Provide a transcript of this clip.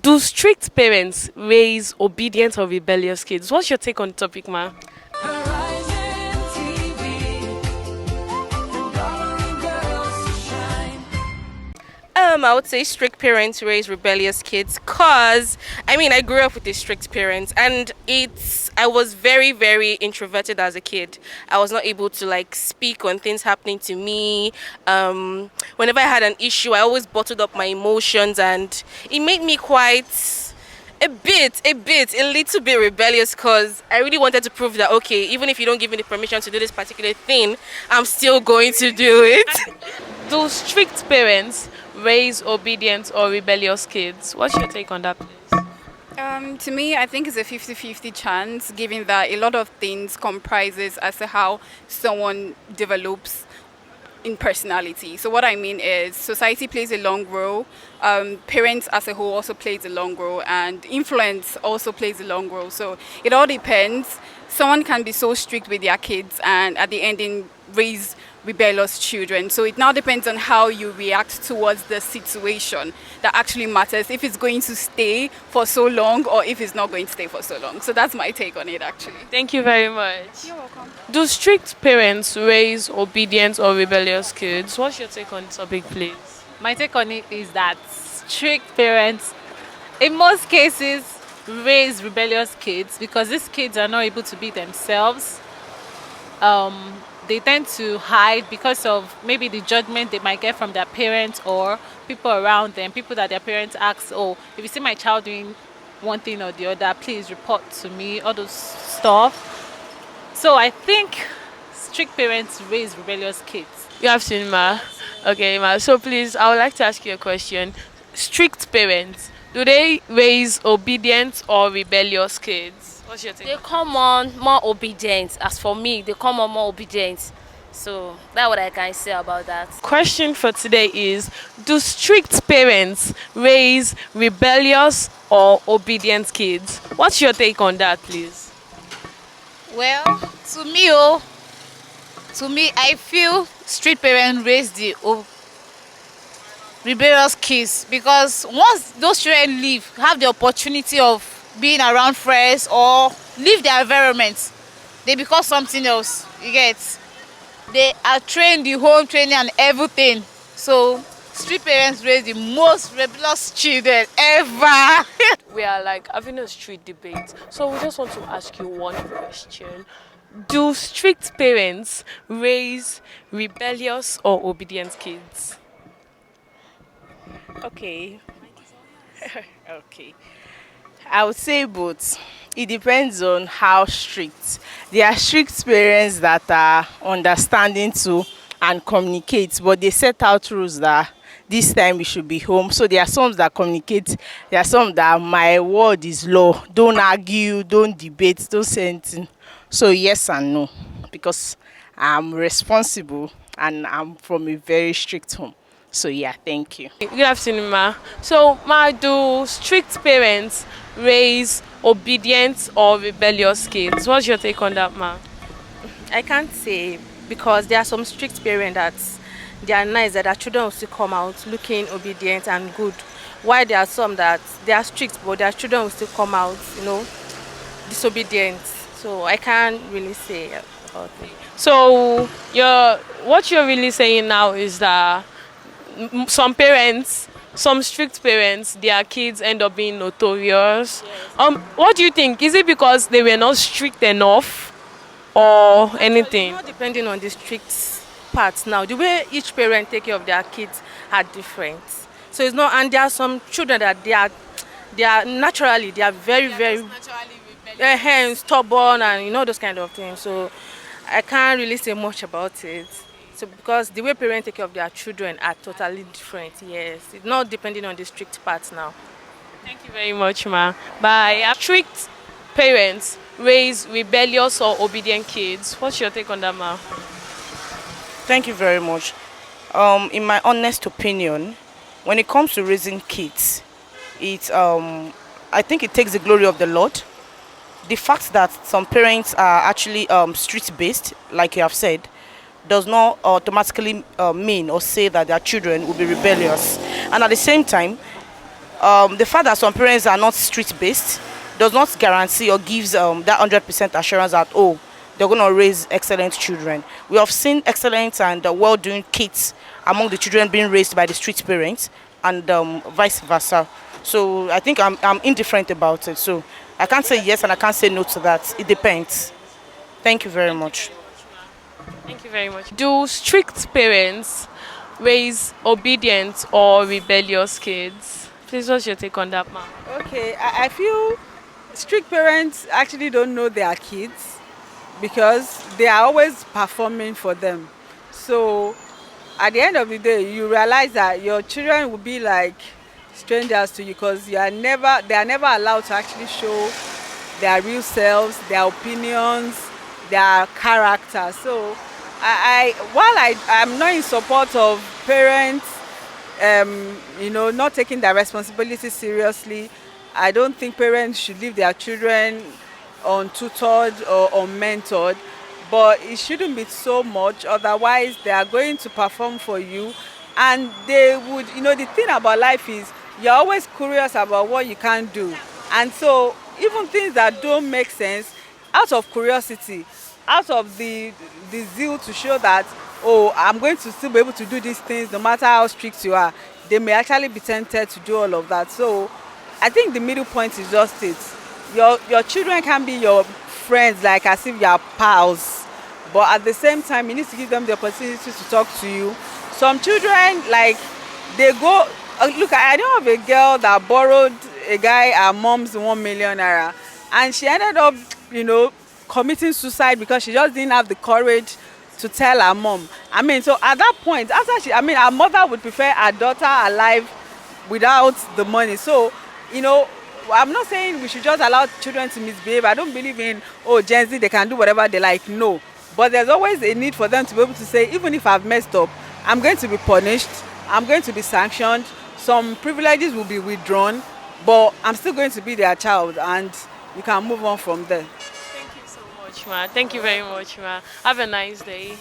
Do strict parents raise obedient or rebellious kids? What's your take on the topic, ma? I would say strict parents raise rebellious kids cause I grew up with a strict parents and I was very, very introverted as a kid. I was not able to like speak on things happening to me. Whenever I had an issue, I always bottled up my emotions and it made me quite a little bit rebellious because I really wanted to prove that okay, even if you don't give me the permission to do this particular thing, I'm still going to do it. Do strict parents raise obedient or rebellious kids? What's your take on that, please? To me, I think it's a 50-50 chance, given that a lot of things comprises as to how someone develops in personality. So what I mean is society plays a long role, parents as a whole also plays a long role, and influence also plays a long role. So it all depends. Someone can be so strict with their kids and at the ending raise rebellious children. So it now depends on how you react towards the situation that actually matters, if it's going to stay for so long or if it's not going to stay for so long. So that's my take on it actually. Thank you very much. You're welcome. Do strict parents raise obedient or rebellious kids? What's your take on the topic, please? My take on it is that strict parents, in most cases, raise rebellious kids because these kids are not able to be themselves. They tend to hide because of maybe the judgment they might get from their parents or people around them, people that their parents ask, oh, if you see my child doing one thing or the other, please report to me, all those stuff. So I think strict parents raise rebellious kids. You have seen, ma. Okay, ma. So please, I would like to ask you a question. Strict parents, do they raise obedient or rebellious kids? What's your take? They come on more obedient. As for me, they come on more obedient. So that's what I can say about that. Question for today is, do strict parents raise rebellious or obedient kids? What's your take on that, please? Well, to me, I feel strict parents raise the rebellious kids because once those children leave, have the opportunity of being around friends or leave their environment, they become something else. You get? They are trained, the home training and everything. So strict parents raise the most rebellious children ever. We are like having a street debate. So we just want to ask you one question. Do strict parents raise rebellious or obedient kids? Okay. Okay. I would say both. It depends on how strict. There are strict parents that are understanding to and communicate, but they set out rules that this time we should be home. So there are some that communicate. There are some that my word is law. Don't argue, don't debate, don't say anything. So yes and no, because I'm responsible and I'm from a very strict home. So yeah, thank you. Good afternoon, ma. So, ma, do strict parents raise obedient or rebellious kids? What's your take on that, ma? I can't say because there are some strict parents that they are nice that their children will still come out looking obedient and good. While there are some that they are strict but their children will still come out, disobedient. So I can't really say about it. So, what you're really saying now is that some strict parents, their kids end up being notorious. What do you think? Is it because they were not strict enough or anything? Not depending on the strict parts now. The way each parent take care of their kids are different. So it's not, and there are some children that they are naturally very stubborn and those kind of things. So I can't really say much about it. So because the way parents take care of their children are totally different, yes. It's not depending on the strict parts now. Thank you very much, ma. Bye. Strict parents raise rebellious or obedient kids. What's your take on that, ma? Thank you very much. In my honest opinion, when it comes to raising kids, I think it takes the glory of the Lord. The fact that some parents are actually street-based, like you have said, does not automatically mean or say that their children will be rebellious. And at the same time, The fact that some parents are not street based does not guarantee or gives that 100% assurance that, oh, they're going to raise excellent children. We have seen excellent and well-doing kids among the children being raised by the street parents, and vice versa. So I think I'm indifferent about it. So I can't say yes and I can't say no to that. It depends. Thank you very much. Thank you very much. Do strict parents raise obedient or rebellious kids? Please, what's your take on that, ma'am? Okay, I feel strict parents actually don't know their kids because they are always performing for them. So at the end of the day, you realize that your children will be like strangers to you because they are never allowed to actually show their real selves, their opinions, their character. So I'm not in support of parents not taking their responsibility seriously. I don't think parents should leave their children untutored or unmentored, but it shouldn't be so much. Otherwise, they are going to perform for you, and they would. The thing about life is you're always curious about what you can do, and so even things that don't make sense, out of curiosity, out of the zeal to show that, oh, I'm going to still be able to do these things no matter how strict you are, they may actually be tempted to do all of that. So I think the middle point is just it. Your children can be your friends, like as if you're pals, but at the same time you need to give them the opportunity to talk to you. Some children, like, they go, look, I know of a girl that borrowed a guy her mom's 1 million naira, and she ended up committing suicide because she just didn't have the courage to tell her mom. I mean, so at that point, her mother would prefer her daughter alive without the money. So, I'm not saying we should just allow children to misbehave. I don't believe in, Gen Z, they can do whatever they like. No. But there's always a need for them to be able to say, even if I've messed up, I'm going to be punished, I'm going to be sanctioned, some privileges will be withdrawn, but I'm still going to be their child, and you can move on from there. Thank you so much, ma. Thank you very much, ma. Have a nice day.